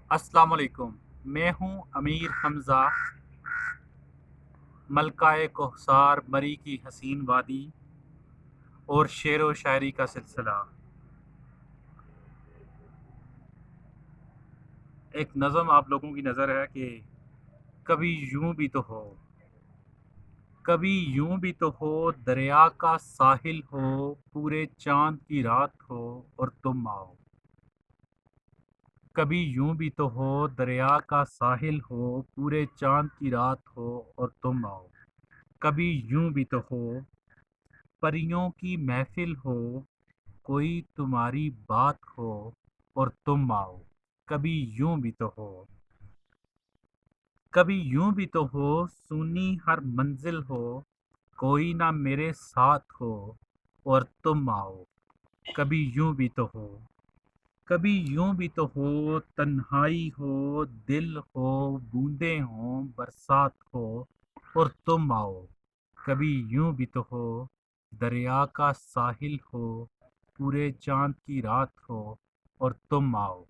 السلام علیکم۔ میں ہوں امیر حمزہ۔ ملکہ کوثر مری کی حسین وادی اور شعر و شاعری کا سلسلہ۔ ایک نظم آپ لوگوں کی نظر ہے کہ کبھی یوں بھی تو ہو، کبھی یوں بھی تو ہو، دریا کا ساحل ہو، پورے چاند کی رات ہو اور تم آؤ۔ کبھی یوں بھی تو ہو، دریا کا ساحل ہو، پورے چاند کی رات ہو اور تم آؤ۔ کبھی یوں بھی تو ہو، پریوں کی محفل ہو، کوئی تمہاری بات ہو اور تم آؤ۔ کبھی یوں بھی تو ہو، کبھی یوں بھی تو ہو، سونی ہر منزل ہو، کوئی نہ میرے ساتھ ہو اور تم آؤ۔ کبھی یوں بھی تو ہو، کبھی یوں بھی تو ہو، تنہائی ہو، دل ہو، بوندیں ہوں، برسات ہو اور تم آؤ۔ کبھی یوں بھی تو ہو، دریا کا ساحل ہو، پورے چاند کی رات ہو اور تم آؤ۔